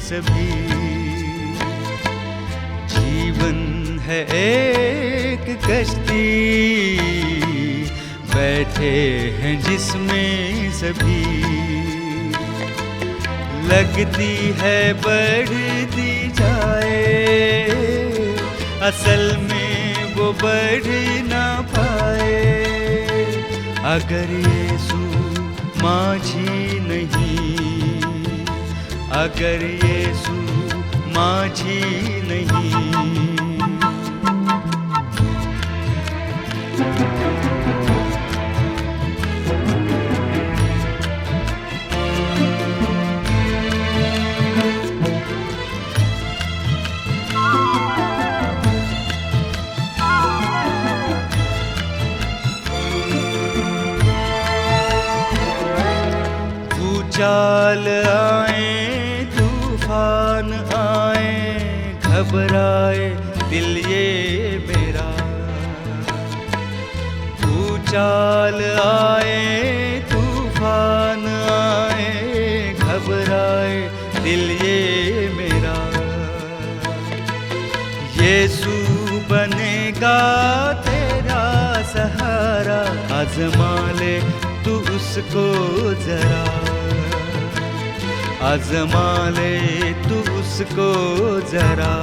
सभी। जीवन है एक कश्ती, बैठे हैं जिसमें सभी। लगती है बढ़ती जाए, असल में वो बढ़ ना पाए। अगर यीशु माझी नहीं, अगर यीशु माझी नहीं। चाल आए तूफान आए, घबराए दिल ये मेरा। चाल आए तूफान आए, घबराए दिल ये मेरा। यीशु बनेगा तेरा सहारा, आज़मा ले तू उसको जरा। आज़मा ले तू उसको जरा।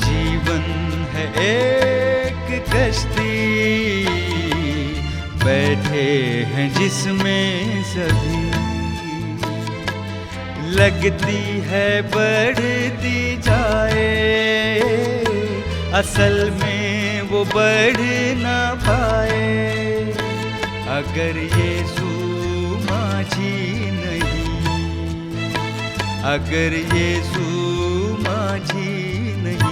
जीवन है एक कश्ती, बैठे हैं जिसमें सभी। लगती है बढ़ती जाए, असल में वो बढ़ ना पाए। अगर यीशु माझी नहीं, अगर यीशु माझी नहीं।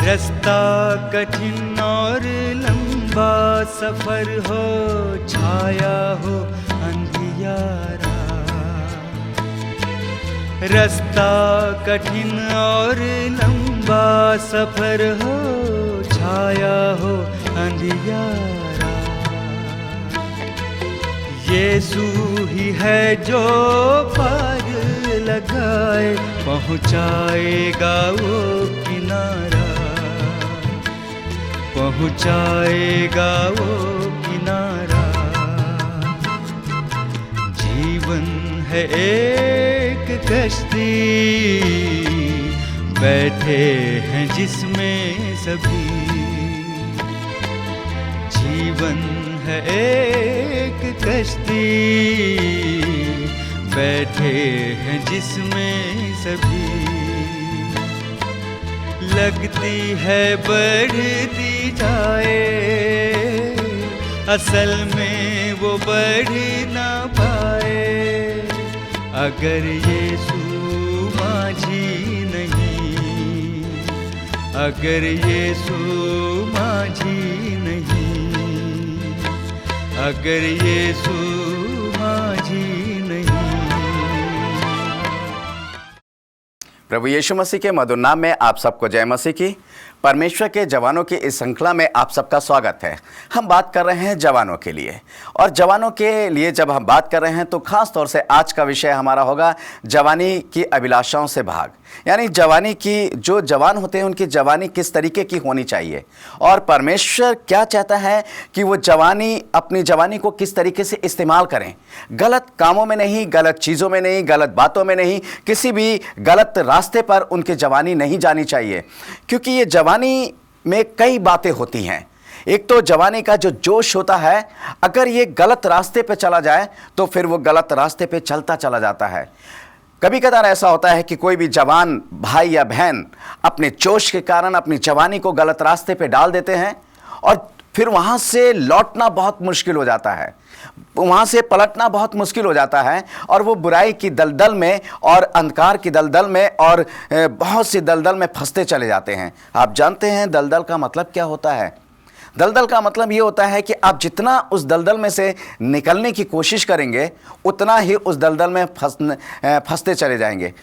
रास्ता कठिन और लंबा सफर हो, छाया हो अंधियारा। रास्ता कठिन और लंबा सफर हो, छाया हो अंधियारा। यीशु ही है जो पार लगाए, पहुँचाएगा वो किनारा। पहुँचाएगा वो किनारा। जीवन है एक कश्ती, बैठे हैं जिसमें सभी। जीवन है एक कश्ती, बैठे हैं जिसमें सभी। लगती है बढ़ती जाए, असल में वो बढ़ ना पाए। अगर यीशु माझी नहीं, अगर यीशु माझी नहीं, अगर यीशु माझी नहीं। प्रभु यीशु मसीह के मधुर नाम में आप सबको जय मसीह की। परमेश्वर के जवानों की इस श्रृंखला में आप सबका स्वागत है। हम बात कर रहे हैं जवानों के लिए, और जवानों के लिए जब हम बात कर रहे हैं तो खास तौर से आज का विषय हमारा होगा जवानी की अभिलाषाओं से भाग। यानी जवानी की, जो जवान होते हैं उनकी जवानी किस तरीके की होनी चाहिए, और परमेश्वर क्या चाहता है कि वो जवानी, अपनी जवानी को किस तरीके से इस्तेमाल करें। गलत कामों में नहीं, गलत चीज़ों में नहीं, गलत बातों में नहीं, किसी भी गलत रास्ते पर उनकी जवानी नहीं जानी चाहिए। क्योंकि ये जवानी में कई बातें होती हैं। एक तो जवानी का जो जोश होता है, अगर ये गलत रास्ते पे चला जाए तो फिर वो गलत रास्ते पे चलता चला जाता है। कभी कदार ऐसा होता है कि कोई भी जवान भाई या बहन अपने जोश के कारण अपनी जवानी को गलत रास्ते पे डाल देते हैं, और फिर वहाँ से लौटना बहुत मुश्किल हो जाता है, वहाँ से पलटना बहुत मुश्किल हो जाता है, और वो बुराई की दलदल में और अंधकार की दलदल में और बहुत सी दलदल में फंसते चले जाते हैं। आप जानते हैं दलदल का मतलब क्या होता है? दलदल का मतलब ये होता है कि आप जितना उस दलदल में से निकलने की कोशिश करेंगे उतना ही उस दलदल में फंसते चले जाएंगे।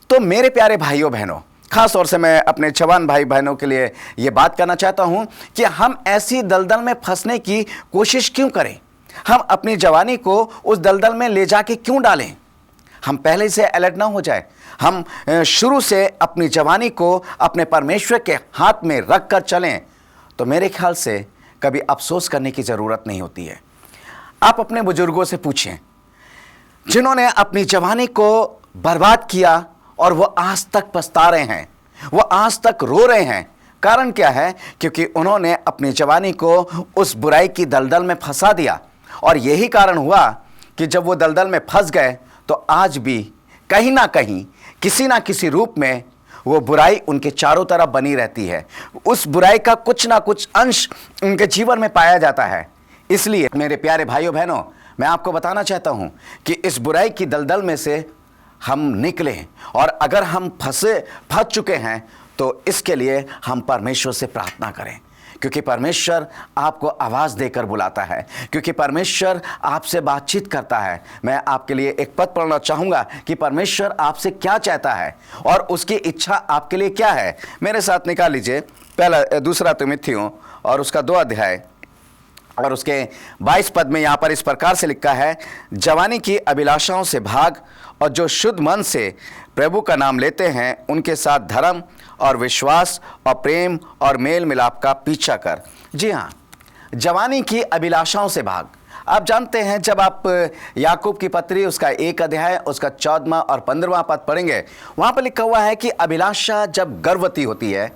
तो मेरे प्यारे भाइयों बहनों, खास तौर से मैं अपने जवान भाई बहनों के लिए ये बात करना चाहता हूं कि हम ऐसी दलदल में फंसने की कोशिश क्यों करें? हम अपनी जवानी को उस दलदल में ले जाके क्यों डालें? हम पहले से अलर्ट ना हो जाए। हम शुरू से अपनी जवानी को अपने परमेश्वर के हाथ में रख कर चलें तो मेरे ख्याल से कभी अफसोस करने की ज़रूरत नहीं होती है। आप अपने बुजुर्गों से पूछें जिन्होंने अपनी जवानी को बर्बाद किया और वो आज तक पछता रहे हैं, वो आज तक रो रहे हैं। कारण क्या है? क्योंकि उन्होंने अपनी जवानी को उस बुराई की दलदल में फंसा दिया और यही कारण हुआ कि जब वो दलदल में फंस गए तो आज भी कहीं ना कहीं किसी ना किसी रूप में वो बुराई उनके चारों तरफ बनी रहती है। उस बुराई का कुछ ना कुछ अंश उनके जीवन में पाया जाता है। इसलिए मेरे प्यारे भाइयों बहनों, मैं आपको बताना चाहता हूं कि इस बुराई की दलदल में से हम निकलें, और अगर हम फंस चुके हैं तो इसके लिए हम परमेश्वर से प्रार्थना करें, क्योंकि परमेश्वर आपको आवाज़ देकर बुलाता है, क्योंकि परमेश्वर आपसे बातचीत करता है। मैं आपके लिए एक पद पढ़ना चाहूँगा कि परमेश्वर आपसे क्या चाहता है और उसकी इच्छा आपके लिए क्या है। मेरे साथ निकाल लीजिए दूसरा तिमुथियों और उसका 2 अध्याय और उसके 22 पद में यहाँ पर इस प्रकार से लिखा है, जवानी की अभिलाषाओं से भाग और जो शुद्ध मन से प्रभु का नाम लेते हैं उनके साथ धर्म और विश्वास और प्रेम और मेल मिलाप का पीछा कर। जी हाँ, जवानी की अभिलाषाओं से भाग। आप जानते हैं जब आप याकूब की पत्री उसका 1 अध्याय उसका 14वां और 15वां पद पढ़ेंगे, वहाँ पर लिखा हुआ है कि अभिलाषा जब गर्भवती होती है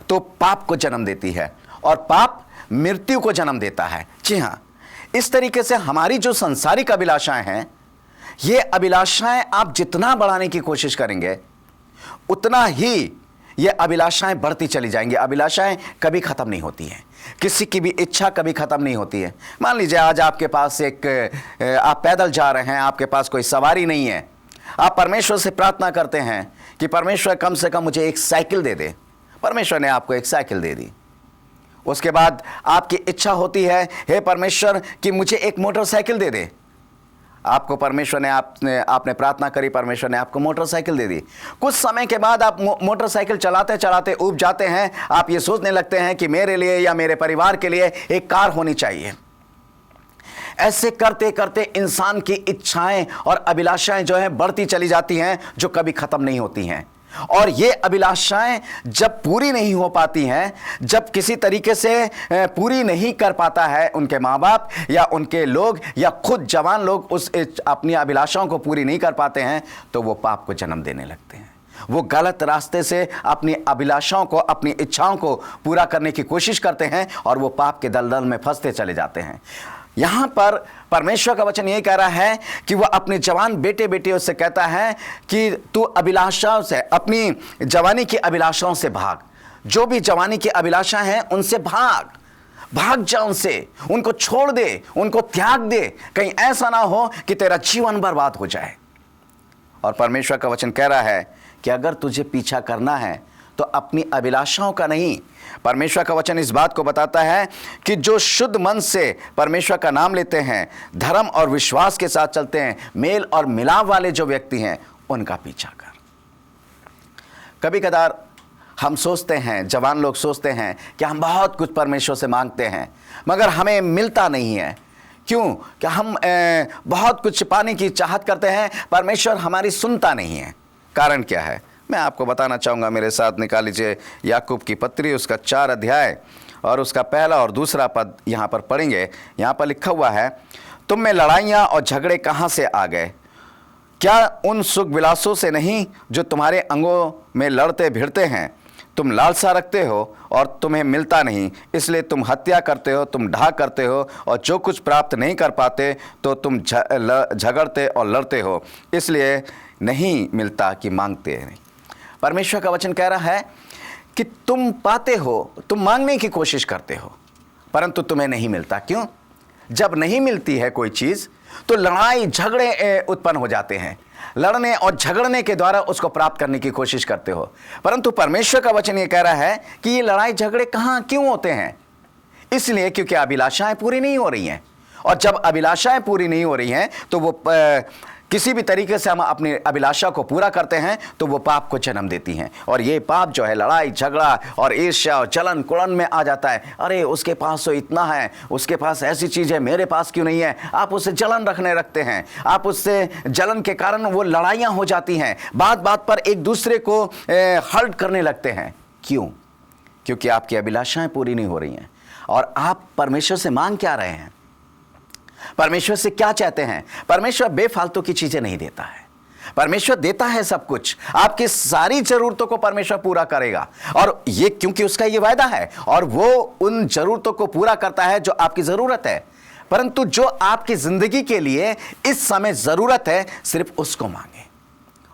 तो पाप को जन्म देती है और पाप मृत्यु को जन्म देता है। जी हाँ, इस तरीके से हमारी जो संसारिक अभिलाषाएं हैं, ये अभिलाषाएं आप जितना बढ़ाने की कोशिश करेंगे उतना ही ये अभिलाषाएं बढ़ती चली जाएंगी। अभिलाषाएं कभी ख़त्म नहीं होती हैं, किसी की भी इच्छा कभी ख़त्म नहीं होती है। मान लीजिए आज आपके पास आप पैदल जा रहे हैं, आपके पास कोई सवारी नहीं है, आप परमेश्वर से प्रार्थना करते हैं कि परमेश्वर कम से कम मुझे एक साइकिल दे दे। परमेश्वर ने आपको एक साइकिल दे दी। उसके बाद आपकी इच्छा होती है, हे परमेश्वर कि मुझे एक मोटरसाइकिल दे दे। आपको परमेश्वर ने आपने प्रार्थना करी, परमेश्वर ने आपको मोटरसाइकिल दे दी। कुछ समय के बाद आप मोटरसाइकिल चलाते चलाते ऊब जाते हैं। आप ये सोचने लगते हैं कि मेरे लिए या मेरे परिवार के लिए एक कार होनी चाहिए। ऐसे करते करते इंसान की इच्छाएं और अभिलाषाएं जो है बढ़ती चली जाती हैं, जो कभी खत्म नहीं होती हैं। और ये अभिलाषाएं जब पूरी नहीं हो पाती हैं, जब किसी तरीके से पूरी नहीं कर पाता है उनके माँ बाप या उनके लोग या खुद जवान लोग उस अपनी अभिलाषाओं को पूरी नहीं कर पाते हैं, तो वो पाप को जन्म देने लगते हैं। वो गलत रास्ते से अपनी अभिलाषाओं को, अपनी इच्छाओं को पूरा करने की कोशिश करते हैं और वो पाप के दलदल में फंसते चले जाते हैं। यहाँ पर परमेश्वर का वचन ये कह रहा है कि वह अपने जवान बेटे बेटियों से कहता है कि तू अभिलाषाओं से, अपनी जवानी की अभिलाषाओं से भाग। जो भी जवानी की अभिलाषा हैं उनसे भाग जा, उनसे, उनको छोड़ दे, उनको त्याग दे। कहीं ऐसा ना हो कि तेरा जीवन बर्बाद हो जाए। और परमेश्वर का वचन कह रहा है कि अगर तुझे पीछा करना है तो अपनी अभिलाषाओं का नहीं। परमेश्वर का वचन इस बात को बताता है कि जो शुद्ध मन से परमेश्वर का नाम लेते हैं, धर्म और विश्वास के साथ चलते हैं, मेल और मिलाप वाले जो व्यक्ति हैं, उनका पीछा कर। कभी कदार हम सोचते हैं, जवान लोग सोचते हैं कि हम बहुत कुछ परमेश्वर से मांगते हैं मगर हमें मिलता नहीं है। क्यों? कि हम बहुत कुछ पाने की चाहत करते हैं, परमेश्वर हमारी सुनता नहीं है। कारण क्या है? मैं आपको बताना चाहूँगा। मेरे साथ निकाल लीजिए याकूब की पत्री उसका 4 अध्याय और उसका 1 और 2 पद यहाँ पर पढ़ेंगे। यहाँ पर लिखा हुआ है, तुम में लड़ाइयाँ और झगड़े कहाँ से आ गए? क्या उन सुख विलासों से नहीं जो तुम्हारे अंगों में लड़ते भिड़ते हैं? तुम लालसा रखते हो और तुम्हें मिलता नहीं, इसलिए तुम हत्या करते हो, तुम ढा करते हो, और जो कुछ प्राप्त नहीं कर पाते तो तुम झगड़ते और लड़ते हो, इसलिए नहीं मिलता कि मांगते नहीं। परमेश्वर का वचन कह रहा है कि तुम पाते हो, तुम मांगने की कोशिश करते हो, परंतु तुम्हें नहीं मिलता। क्यों? जब नहीं मिलती है कोई चीज़ तो लड़ाई झगड़े उत्पन्न हो जाते हैं। लड़ने और झगड़ने के द्वारा उसको प्राप्त करने की कोशिश करते हो, परंतु परमेश्वर का वचन ये कह रहा है कि ये लड़ाई झगड़े कहाँ क्यों होते हैं? इसलिए क्योंकि अभिलाषाएं पूरी नहीं हो रही हैं, और जब अभिलाषाएं पूरी नहीं हो रही हैं तो वो किसी भी तरीके से हम अपनी अभिलाषा को पूरा करते हैं तो वो पाप को जन्म देती हैं। और ये पाप जो है लड़ाई झगड़ा और ईर्ष्या और जलन कुड़न में आ जाता है। अरे उसके पास तो इतना है, उसके पास ऐसी चीज़ है, मेरे पास क्यों नहीं है। आप उससे जलन रखते हैं, आप उससे जलन के कारण वो लड़ाइयाँ हो जाती हैं, बात बात पर एक दूसरे को हर्ट करने लगते हैं। क्यों? क्योंकि आपकी अभिलाषाएं पूरी नहीं हो रही हैं। और आप परमेश्वर से मांग क्या रहे हैं? परमेश्वर से क्या चाहते हैं? परमेश्वर बेफालतू की चीजें नहीं देता है। परमेश्वर देता है सब कुछ, आपकी सारी जरूरतों को परमेश्वर पूरा करेगा। और ये क्योंकि उसका ये वायदा है, और वो उन जरूरतों को पूरा करता है जो आपकी जरूरत है। परंतु जो आपकी जिंदगी के लिए इस समय जरूरत है, सिर्फ उसको मांगे।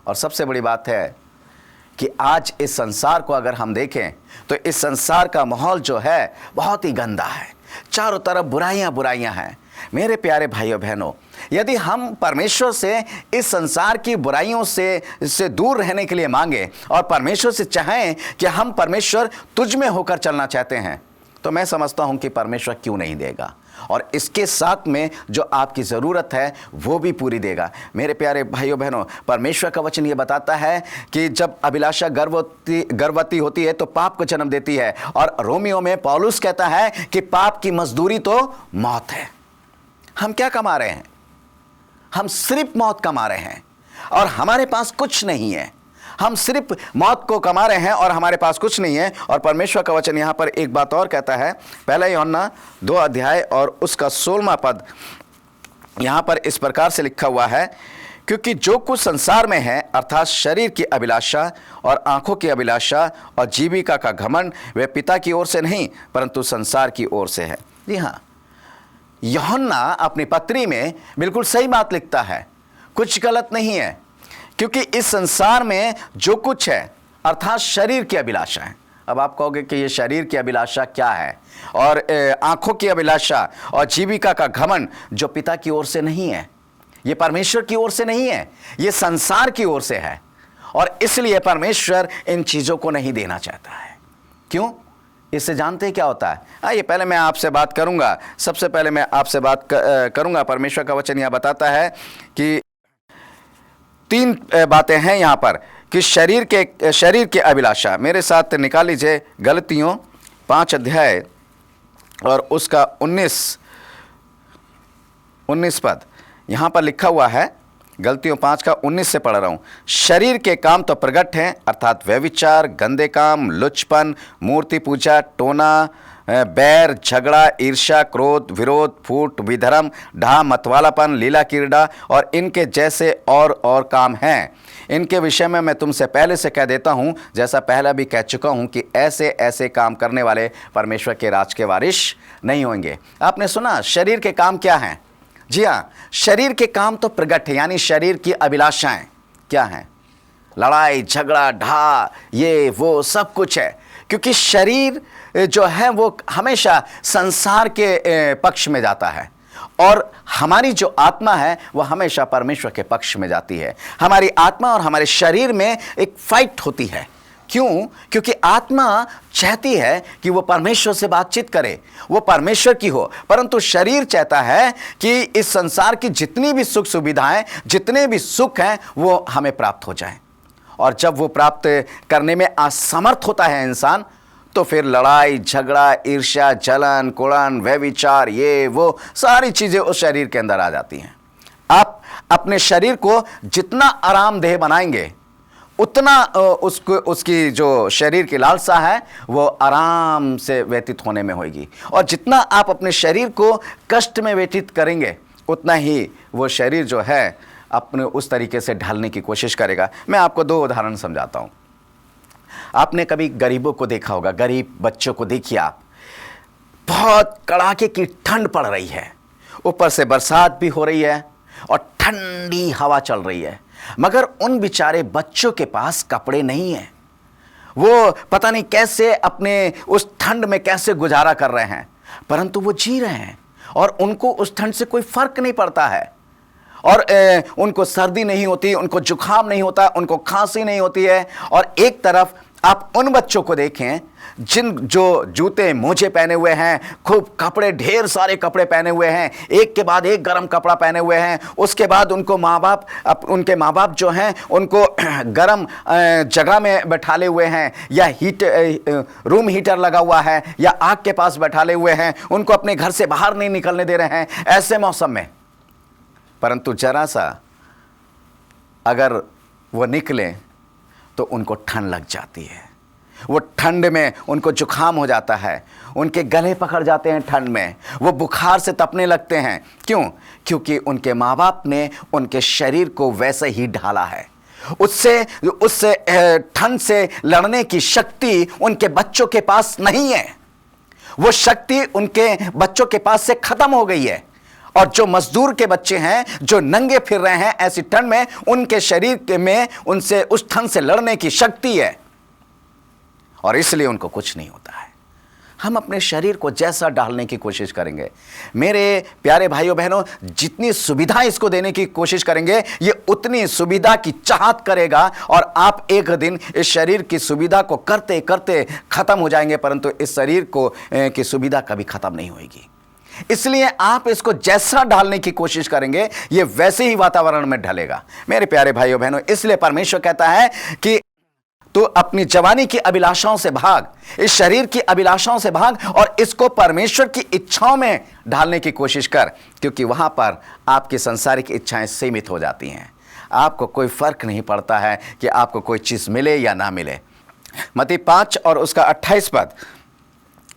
और सबसे बड़ी बात है कि आज इस संसार को अगर हम देखें तो इस संसार का माहौल जो है बहुत ही गंदा है, चारों तरफ बुराइयां हैं। मेरे प्यारे भाइयों बहनों, यदि हम परमेश्वर से इस संसार की बुराइयों से दूर रहने के लिए मांगे और परमेश्वर से चाहें कि हम परमेश्वर तुझ में होकर चलना चाहते हैं, तो मैं समझता हूं कि परमेश्वर क्यों नहीं देगा, और इसके साथ में जो आपकी ज़रूरत है वो भी पूरी देगा। मेरे प्यारे भाइयों बहनों, परमेश्वर का वचन ये बताता है कि जब अभिलाषा गर्भवती होती है तो पाप को जन्म देती है। और रोमियो में पौलुस कहता है कि पाप की मजदूरी तो मौत है। हम क्या कमा रहे हैं? हम सिर्फ मौत कमा रहे हैं, और हमारे पास कुछ नहीं है। हम सिर्फ मौत को कमा रहे हैं और हमारे पास कुछ नहीं है। और परमेश्वर का वचन यहाँ पर एक बात और कहता है, पहला यूहन्ना 2 अध्याय और उसका 16वां पद, यहाँ पर इस प्रकार से लिखा हुआ है, क्योंकि जो कुछ संसार में है, अर्थात शरीर की अभिलाषा और आंखों की अभिलाषा और जीविका का घमंड, वे पिता की ओर से नहीं परंतु संसार की ओर से है। जी हाँ, यूहन्ना अपनी पत्री में बिल्कुल सही बात लिखता है, कुछ गलत नहीं है। क्योंकि इस संसार में जो कुछ है, अर्थात शरीर की अभिलाषा है। अब आप कहोगे कि ये शरीर की अभिलाषा क्या है, और आंखों की अभिलाषा और जीविका का घमंड जो पिता की ओर से नहीं है, ये परमेश्वर की ओर से नहीं है, ये संसार की ओर से है। और इसलिए परमेश्वर इन चीज़ों को नहीं देना चाहता है। क्यों? इससे जानते हैं क्या होता है? आइए पहले मैं आपसे बात करूंगा। सबसे पहले मैं आपसे बात करूंगा। परमेश्वर का वचन यह बताता है कि 3 बातें हैं यहाँ पर कि शरीर के अभिलाषा। मेरे साथ निकाल लीजिए गलतियों 5 अध्याय और उसका 19 पद। यहाँ पर लिखा हुआ है, गलतियों 5 का 19 से पढ़ रहा हूँ। शरीर के काम तो प्रगट हैं, अर्थात व्यभिचार, गंदे काम, लुचपन, मूर्ति पूजा, टोना, बैर, झगड़ा, ईर्ष्या, क्रोध, विरोध, फूट, विधर्म, ढा, मतवालापन, लीला क्रीड़ा और इनके जैसे और काम हैं। इनके विषय में मैं तुमसे पहले से कह देता हूँ, जैसा पहले भी कह चुका हूँ, कि ऐसे काम करने वाले परमेश्वर के राज के वारिस नहीं होंगे। आपने सुना शरीर के काम क्या हैं? जी हाँ, शरीर के काम तो प्रगट है, यानी शरीर की अभिलाषाएं क्या हैं? लड़ाई झगड़ा ढा ये वो सब कुछ है। क्योंकि शरीर जो है वो हमेशा संसार के पक्ष में जाता है, और हमारी जो आत्मा है वो हमेशा परमेश्वर के पक्ष में जाती है। हमारी आत्मा और हमारे शरीर में एक फाइट होती है। क्यों? क्योंकि आत्मा चाहती है कि वो परमेश्वर से बातचीत करे, वो परमेश्वर की हो, परंतु शरीर चाहता है कि इस संसार की जितनी भी सुख सुविधाएं, जितने भी सुख हैं, वो हमें प्राप्त हो जाएं। और जब वो प्राप्त करने में असमर्थ होता है इंसान, तो फिर लड़ाई झगड़ा, ईर्ष्या, जलन, कुड़न, व्यभिचार, ये वो सारी चीज़ें उस शरीर के अंदर आ जाती हैं। आप अपने शरीर को जितना आरामदेह बनाएंगे, उतना उसकी जो शरीर की लालसा है वो आराम से व्यतीत होने में होगी। और जितना आप अपने शरीर को कष्ट में व्यतीत करेंगे, उतना ही वो शरीर जो है अपने उस तरीके से ढलने की कोशिश करेगा। मैं आपको 2 उदाहरण समझाता हूँ। आपने कभी गरीबों को देखा होगा, गरीब बच्चों को देखिए आप, बहुत कड़ाके की ठंड पड़ रही है, ऊपर से बरसात भी हो रही है और ठंडी हवा चल रही है, मगर उन बेचारे बच्चों के पास कपड़े नहीं हैं। वो पता नहीं कैसे अपने उस ठंड में कैसे गुजारा कर रहे हैं, परंतु वो जी रहे हैं और उनको उस ठंड से कोई फर्क नहीं पड़ता है। और उनको सर्दी नहीं होती, उनको जुकाम नहीं होता, उनको खांसी नहीं होती है। और एक तरफ आप उन बच्चों को देखें जो जूते मोजे पहने हुए हैं, खूब कपड़े, ढेर सारे कपड़े पहने हुए हैं, एक के बाद एक गर्म कपड़ा पहने हुए हैं। उसके बाद उनके माँ बाप जो हैं उनको गर्म जगह में बैठाले हुए हैं, या रूम हीटर लगा हुआ है, या आग के पास बैठाले हुए हैं, उनको अपने घर से बाहर नहीं निकलने दे रहे हैं ऐसे मौसम में। परंतु जरा सा अगर वो निकले तो उनको ठंड लग जाती है, वो ठंड में उनको जुकाम हो जाता है, उनके गले पकड़ जाते हैं ठंड में, वो बुखार से तपने लगते हैं। क्यों? क्योंकि उनके माँ बाप ने उनके शरीर को वैसे ही ढाला है। उससे ठंड से लड़ने की शक्ति उनके बच्चों के पास नहीं है। वो शक्ति उनके बच्चों के पास से खत्म हो गई है। और जो मजदूर के बच्चे हैं, जो नंगे फिर रहे हैं ऐसी ठंड में, उनके शरीर में उनसे उस ठंड से लड़ने की शक्ति है, और इसलिए उनको कुछ नहीं होता है। हम अपने शरीर को जैसा ढालने की कोशिश करेंगे, मेरे प्यारे भाइयों बहनों, जितनी सुविधा इसको देने की कोशिश करेंगे, ये उतनी सुविधा की चाहत करेगा, और आप एक दिन इस शरीर की सुविधा को करते करते खत्म हो जाएंगे, परंतु इस शरीर की सुविधा कभी खत्म नहीं होगी। इसलिए आप इसको जैसा ढालने की कोशिश करेंगे, ये वैसे ही वातावरण में ढलेगा। मेरे प्यारे भाइयों बहनों, इसलिए परमेश्वर कहता है कि तू अपनी जवानी की अभिलाषाओं से भाग, इस शरीर की अभिलाषाओं से भाग, और इसको परमेश्वर की इच्छाओं में ढालने की कोशिश कर, क्योंकि वहां पर आपकी सांसारिक इच्छाएं सीमित हो जाती हैं। आपको कोई फर्क नहीं पड़ता है कि आपको कोई चीज मिले या ना मिले। मत्ती 5 और उसका 28 पद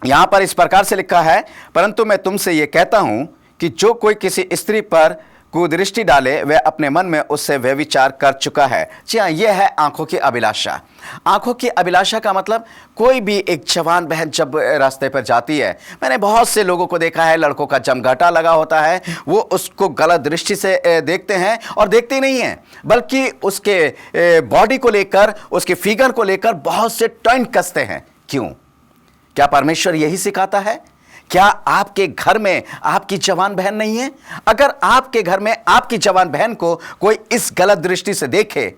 यहां पर इस प्रकार से लिखा है, परंतु मैं तुमसे यह कहता हूं कि जो कोई किसी स्त्री पर कुदृष्टि डाले, वह अपने मन में उससे व्यभिचार कर चुका है। जी हाँ, यह है आंखों की अभिलाषा। आंखों की अभिलाषा का मतलब, कोई भी एक जवान बहन जब रास्ते पर जाती है, मैंने बहुत से लोगों को देखा है, लड़कों का जमघाटा लगा होता है, वो उसको गलत दृष्टि से देखते हैं, और देखते ही नहीं हैं, बल्कि उसके बॉडी को लेकर, उसके फिगर को लेकर बहुत से टॉइंट कसते हैं। क्यों? क्या परमेश्वर यही सिखाता है? क्या आपके घर में आपकी जवान बहन नहीं है? अगर आपके घर में आपकी जवान बहन को कोई इस गलत दृष्टि से देखे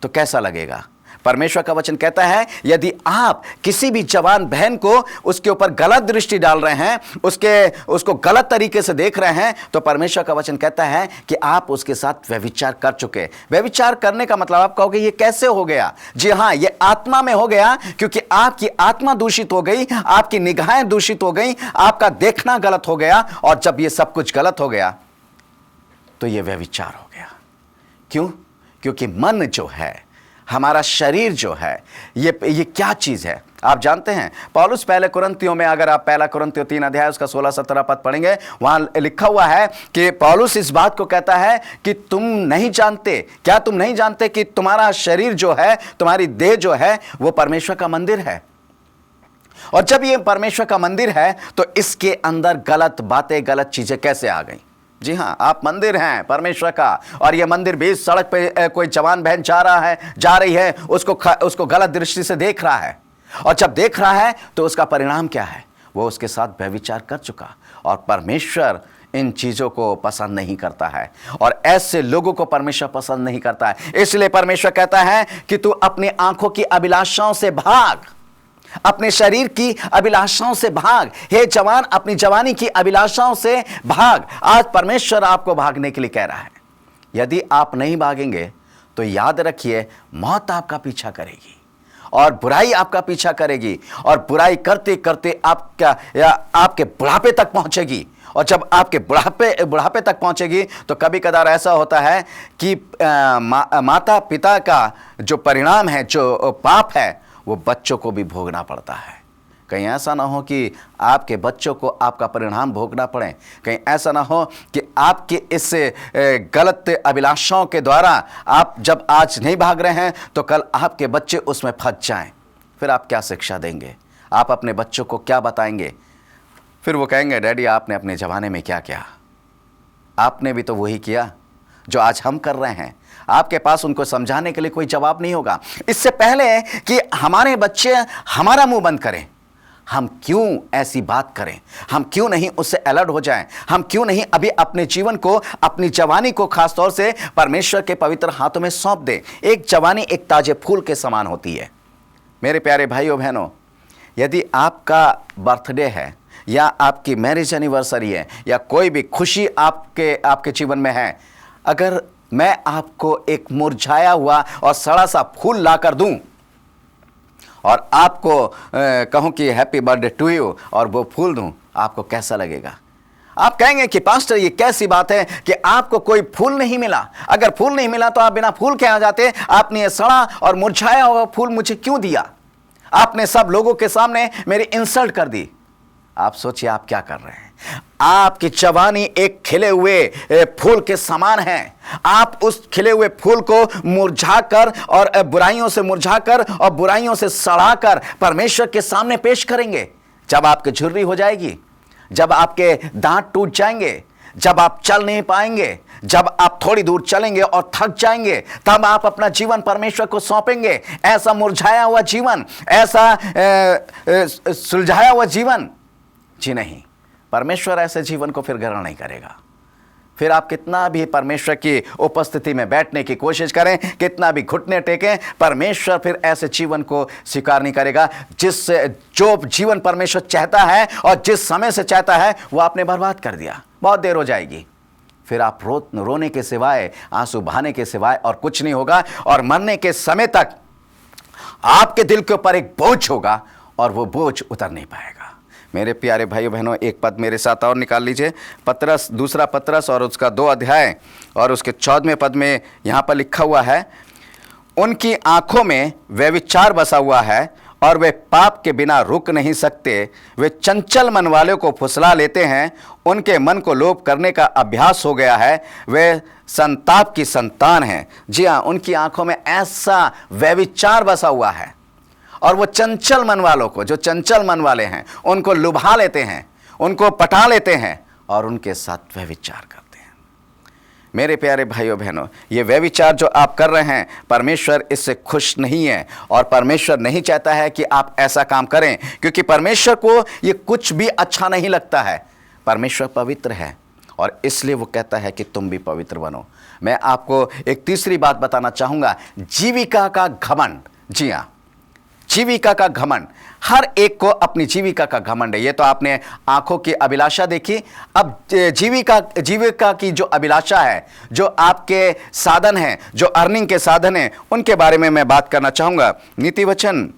तो कैसा लगेगा? परमेश्वर का वचन कहता है, यदि आप किसी भी जवान बहन को उसके ऊपर गलत दृष्टि डाल रहे हैं, उसको गलत तरीके से देख रहे हैं, तो परमेश्वर का वचन कहता है कि आप उसके साथ व्यभिचार कर चुके। व्यभिचार करने का मतलब आप कहोगे ये कैसे हो गया? जी हाँ, ये आत्मा में हो गया, क्योंकि आपकी आत्मा दूषित हो गई, आपकी निगाहें दूषित हो गई, आपका देखना गलत हो गया, और जब ये सब कुछ गलत हो गया तो ये व्यभिचार हो गया। क्यों? क्योंकि मन जो है, हमारा शरीर जो है, ये क्या चीज है? आप जानते हैं, पौलुस पहले कुरिन्थियों में, अगर आप पहला कुरिन्थियों 3 अध्याय उसका 16-17 पद पढ़ेंगे, वहां लिखा हुआ है कि पौलुस इस बात को कहता है कि तुम नहीं जानते, क्या तुम नहीं जानते कि तुम्हारा शरीर जो है, तुम्हारी देह जो है, वो परमेश्वर का मंदिर है? और जब ये परमेश्वर का मंदिर है, तो इसके अंदर गलत बातें, गलत चीजें कैसे आ गई? जी हाँ, आप मंदिर हैं परमेश्वर का, और ये मंदिर बीच सड़क पे कोई जवान बहन जा रही है, उसको गलत दृष्टि से देख रहा है, और जब देख रहा है तो उसका परिणाम क्या है? वो उसके साथ व्यभिचार कर चुका। और परमेश्वर इन चीजों को पसंद नहीं करता है, और ऐसे लोगों को परमेश्वर पसंद नहीं करता है। इसलिए परमेश्वर कहता है कि तू अपनी आंखों की अभिलाषाओं से भाग, अपने शरीर की अभिलाषाओं से भाग। हे जवान, अपनी जवानी की अभिलाषाओं से भाग। आज परमेश्वर आपको भागने के लिए कह रहा है। यदि आप नहीं भागेंगे तो याद रखिए, मौत आपका पीछा करेगी, और बुराई आपका पीछा करेगी, और बुराई करते करते आपके बुढ़ापे तक पहुंचेगी। और जब आपके बुढ़ापे तक पहुंचेगी तो कभी कदार ऐसा होता है कि माता पिता का जो परिणाम है, जो पाप है, वो बच्चों को भी भोगना पड़ता है। कहीं ऐसा ना हो कि आपके बच्चों को आपका परिणाम भोगना पड़े। कहीं ऐसा ना हो कि आपके इस गलत अभिलाषाओं के द्वारा आप जब आज नहीं भाग रहे हैं तो कल आपके बच्चे उसमें फंस जाएं। फिर आप क्या शिक्षा देंगे? आप अपने बच्चों को क्या बताएंगे? फिर वो कहेंगे, डैडी आपने अपने ज़माने में क्या किया? आपने भी तो वही किया जो आज हम कर रहे हैं। आपके पास उनको समझाने के लिए कोई जवाब नहीं होगा। इससे पहले कि हमारे बच्चे हमारा मुंह बंद करें, हम क्यों ऐसी बात करें? हम क्यों नहीं उससे अलर्ट हो जाएं? हम क्यों नहीं अभी अपने जीवन को, अपनी जवानी को खासतौर से परमेश्वर के पवित्र हाथों में सौंप दें? एक जवानी एक ताजे फूल के समान होती है। मेरे प्यारे भाइयों बहनों, यदि आपका बर्थडे है या आपकी मैरिज एनिवर्सरी है या कोई भी खुशी आपके जीवन में है, अगर मैं आपको एक मुरझाया हुआ और सड़ा सा फूल लाकर दूं और आपको कहूं कि हैप्पी बर्थडे टू यू और वो फूल दूं, आपको कैसा लगेगा? आप कहेंगे कि पास्टर ये कैसी बात है कि आपको कोई फूल नहीं मिला? अगर फूल नहीं मिला तो आप बिना फूल के आ जाते, आपने ये सड़ा और मुरझाया हुआ फूल मुझे क्यों दिया? आपने सब लोगों के सामने मेरी इंसल्ट कर दी। आप सोचिए आप क्या कर रहे हैं। आपकी जवानी एक खिले हुए फूल के समान है। आप उस खिले हुए फूल को मुरझाकर और बुराइयों से मुरझाकर और बुराइयों से सड़ाकर परमेश्वर के सामने पेश करेंगे। जब आपकी झुर्री हो जाएगी, जब आपके दांत टूट जाएंगे, जब आप चल नहीं पाएंगे, जब आप थोड़ी दूर चलेंगे और थक जाएंगे, तब आप अपना जीवन परमेश्वर को सौंपेंगे। ऐसा मुरझाया हुआ जीवन, ऐसा सुलझाया हुआ जीवन जी नहीं, परमेश्वर ऐसे जीवन को फिर ग्रहण नहीं करेगा। फिर आप कितना भी परमेश्वर की उपस्थिति में बैठने की कोशिश करें, कितना भी घुटने टेकें, परमेश्वर फिर ऐसे जीवन को स्वीकार नहीं करेगा। जो जीवन परमेश्वर चाहता है और जिस समय से चाहता है वो आपने बर्बाद कर दिया। बहुत देर हो जाएगी, फिर आप रोने के सिवाय, आंसू बहाने के सिवाय और कुछ नहीं होगा, और मरने के समय तक आपके दिल के ऊपर एक बोझ होगा और वो बोझ उतर नहीं पाएगा। मेरे प्यारे भाइयों बहनों, एक पद मेरे साथ और निकाल लीजिए। पतरस, दूसरा पतरस और उसका 2 अध्याय और उसके 14वें पद में यहाँ पर लिखा हुआ है, उनकी आंखों में व्यभिचार बसा हुआ है और वे पाप के बिना रुक नहीं सकते। वे चंचल मन वालों को फुसला लेते हैं, उनके मन को लोभ करने का अभ्यास हो गया है, वे संताप की संतान हैं। जी हाँ, उनकी आंखों में ऐसा व्यभिचार बसा हुआ है और वो चंचल मन वालों को, जो चंचल मन वाले हैं, उनको लुभा लेते हैं, उनको पटा लेते हैं और उनके साथ व्यभिचार करते हैं। मेरे प्यारे भाइयों बहनों, ये व्यभिचार जो आप कर रहे हैं, परमेश्वर इससे खुश नहीं है और परमेश्वर नहीं चाहता है कि आप ऐसा काम करें, क्योंकि परमेश्वर को ये कुछ भी अच्छा नहीं लगता है। परमेश्वर पवित्र है और इसलिए वो कहता है कि तुम भी पवित्र बनो। मैं आपको एक तीसरी बात बताना चाहूँगा, जीविका का घमंड। जी हाँ, जीविका का घमंड। हर एक को अपनी जीविका का घमंड है। ये तो आपने आंखों की अभिलाषा देखी, अब जीविका की जो अभिलाषा है, जो आपके साधन हैं, जो अर्निंग के साधन हैं, उनके बारे में मैं बात करना चाहूँगा। नीति वचन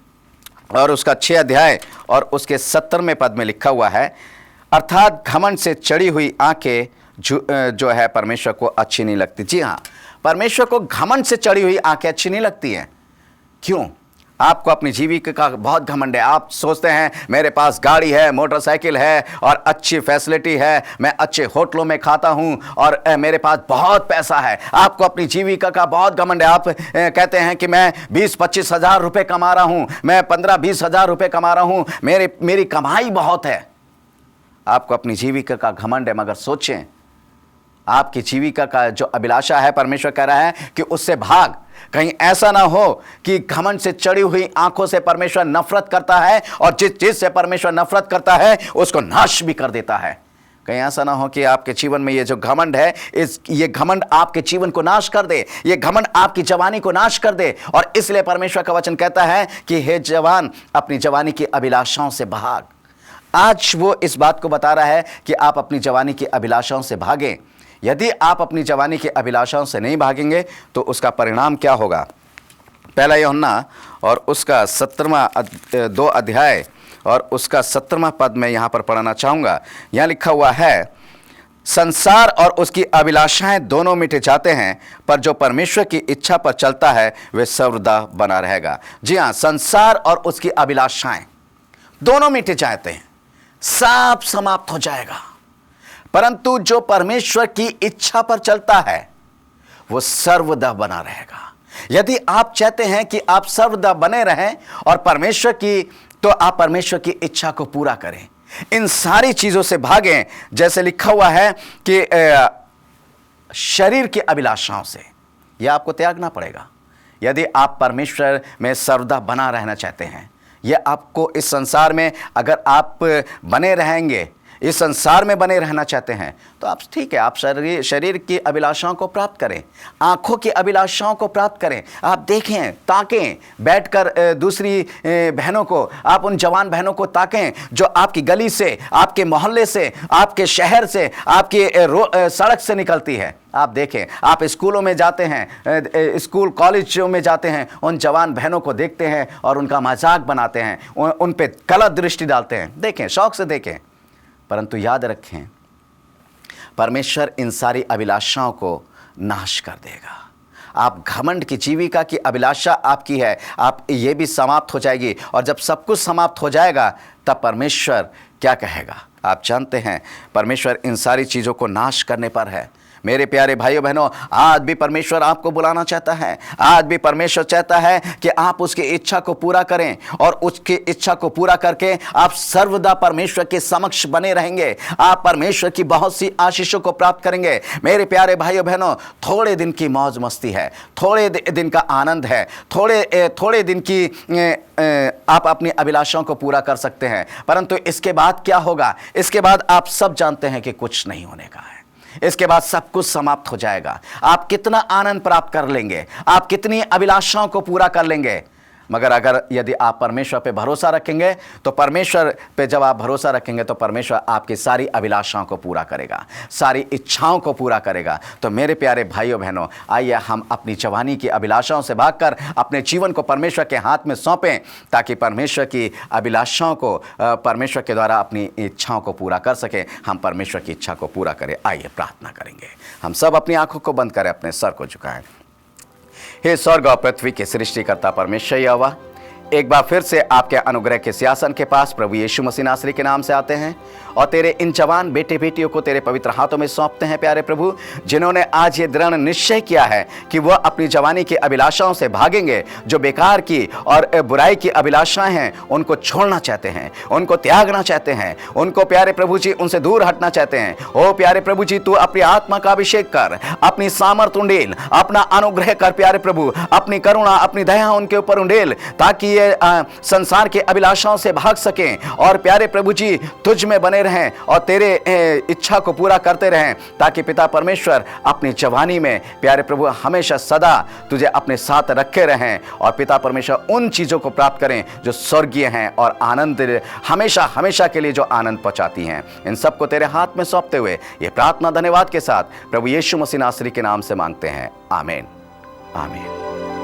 और उसका 6 अध्याय और उसके 70वें पद में लिखा हुआ है, अर्थात घमंड से चढ़ी हुई आंखें जो है परमेश्वर को अच्छी नहीं लगती। जी हाँ, परमेश्वर को घमंड से चढ़ी हुई आंखें अच्छी नहीं लगती हैं। क्यों? आपको अपनी जीविका का बहुत घमंड है। आप सोचते हैं मेरे पास गाड़ी है, मोटरसाइकिल है और अच्छी फैसिलिटी है, मैं अच्छे होटलों में खाता हूं और मेरे पास बहुत पैसा है। आपको अपनी जीविका का बहुत घमंड है। आप कहते हैं कि मैं 20-25 हज़ार रुपये कमा रहा हूं, मैं 15-20 हज़ार रुपये कमा रहा हूं, मेरी कमाई बहुत है। आपको अपनी जीविका का घमंड है, मगर सोचें, आपकी जीविका का जो अभिलाषा है, परमेश्वर कह रहा है कि उससे भाग। कहीं ऐसा ना हो कि घमंड से चढ़ी हुई आंखों से परमेश्वर नफरत करता है और जिस चीज से परमेश्वर नफरत करता है उसको नाश भी कर देता है। कहीं ऐसा ना हो कि आपके जीवन में ये जो घमंड है, ये घमंड आपके जीवन को नाश कर दे, ये घमंड आपकी जवानी को नाश कर दे। और इसलिए परमेश्वर का वचन कहता है कि हे जवान, अपनी जवानी की अभिलाषाओं से भाग। आज वो इस बात को बता रहा है कि आप अपनी जवानी की अभिलाषाओं से भागें। यदि आप अपनी जवानी की अभिलाषाओं से नहीं भागेंगे तो उसका परिणाम क्या होगा? पहला यूहन्ना और उसका 2 अध्याय और उसका 17वां पद में यहाँ पर पढ़ना चाहूँगा। यहाँ लिखा हुआ है, संसार और उसकी अभिलाषाएं दोनों मिट जाते हैं, पर जो परमेश्वर की इच्छा पर चलता है वह सर्वदा बना रहेगा। जी हाँ, संसार और उसकी अभिलाषाएं दोनों मिट जाते हैं, सब समाप्त हो जाएगा, परंतु जो परमेश्वर की इच्छा पर चलता है वो सर्वदा बना रहेगा। यदि आप चाहते हैं कि आप सर्वदा बने रहें और परमेश्वर की, तो आप परमेश्वर की इच्छा को पूरा करें, इन सारी चीजों से भागें। जैसे लिखा हुआ है कि शरीर की अभिलाषाओं से यह आपको त्यागना पड़ेगा। यदि आप परमेश्वर में सर्वदा बना रहना चाहते हैं, यह आपको इस संसार में अगर आप बने रहेंगे, इस संसार में बने रहना चाहते हैं तो आप ठीक है, आप शरीर की अभिलाषाओं को प्राप्त करें, आंखों की अभिलाषाओं को प्राप्त करें। आप देखें, ताकें, बैठकर दूसरी बहनों को, आप उन जवान बहनों को ताकें जो आपकी गली से, आपके मोहल्ले से, आपके शहर से, आपकी सड़क से निकलती है। आप देखें, आप स्कूलों में जाते हैं, स्कूल कॉलेजों में जाते हैं, उन जवान बहनों को देखते हैं और उनका मजाक बनाते हैं, उन पे गलत दृष्टि डालते हैं। देखें, शौक से देखें, परंतु याद रखें, परमेश्वर इन सारी अभिलाषाओं को नाश कर देगा। आप घमंड की जीविका की अभिलाषा आपकी है, आप ये भी समाप्त हो जाएगी। और जब सब कुछ समाप्त हो जाएगा तब परमेश्वर क्या कहेगा? आप जानते हैं, परमेश्वर इन सारी चीज़ों को नाश करने पर है। मेरे प्यारे भाइयों बहनों, आज भी परमेश्वर आपको बुलाना चाहता है। आज भी परमेश्वर चाहता है कि आप उसकी इच्छा को पूरा करें, और उसकी इच्छा को पूरा करके आप सर्वदा परमेश्वर के समक्ष बने रहेंगे। आप परमेश्वर की बहुत सी आशीषों को प्राप्त करेंगे। मेरे प्यारे भाइयों बहनों, थोड़े दिन की मौज मस्ती है, थोड़े दिन का आनंद है, थोड़े दिन की आप अपनी अभिलाषाओं को पूरा कर सकते हैं, परंतु इसके बाद क्या होगा? इसके बाद आप सब जानते हैं कि कुछ नहीं होने का है। इसके बाद सब कुछ समाप्त हो जाएगा। आप कितना आनंद प्राप्त कर लेंगे, आप कितनी अभिलाषाओं को पूरा कर लेंगे, मगर यदि आप परमेश्वर पे भरोसा रखेंगे तो परमेश्वर पे जब आप भरोसा रखेंगे तो परमेश्वर आपकी सारी अभिलाषाओं को पूरा करेगा, सारी इच्छाओं को पूरा करेगा। तो मेरे प्यारे भाइयों बहनों, आइए हम अपनी जवानी की अभिलाषाओं से भागकर अपने जीवन को परमेश्वर के हाथ में सौंपें, ताकि परमेश्वर की अभिलाषाओं को परमेश्वर के द्वारा अपनी इच्छाओं को पूरा कर सकें। हम परमेश्वर की इच्छा को पूरा करें। आइए प्रार्थना करेंगे। हम सब अपनी आंखों को बंद करें, अपने सर को झुकाएं। हे स्वर्ग और पृथ्वी के सृष्टिकर्ता परमेश्वर यहोवा, एक बार फिर से आपके अनुग्रह के सिंहासन के पास प्रभु यीशु मसीह नासरी के नाम से आते हैं और तेरे इन जवान बेटे बेटियों को तेरे पवित्र हाथों में सौंपते हैं। प्यारे प्रभु, जिन्होंने आज ये दृढ़ निश्चय किया है कि वह अपनी जवानी की अभिलाषाओं से भागेंगे, जो बेकार की और बुराई की अभिलाषाएं हैं उनको छोड़ना चाहते हैं, उनको त्यागना चाहते हैं, उनको प्यारे प्रभु जी उनसे दूर हटना चाहते हैं। ओ प्यारे प्रभु जी, तू अपनी आत्मा का अभिषेक कर, अपनी सामर्थ उंडेल, अपना अनुग्रह कर प्यारे प्रभु, अपनी करुणा, अपनी दया उनके ऊपर उंडेल, ताकि संसार के अभिलाषाओं से भाग सकें और प्यारे प्रभु जी तुझ में बने रहें और तेरे इच्छा को पूरा करते रहें, ताकि पिता परमेश्वर अपनी जवानी में प्यारे प्रभु हमेशा सदा तुझे अपने साथ रखे रहें और पिता परमेश्वर उन चीज़ों को प्राप्त करें जो स्वर्गीय हैं और आनंद हमेशा हमेशा के लिए जो आनंद पहुंचाती हैं। इन सबको तेरे हाथ में सौंपते हुए ये प्रार्थना धन्यवाद के साथ प्रभु यीशु मसीह नासरी के नाम से मांगते हैं। आमीन, आमीन।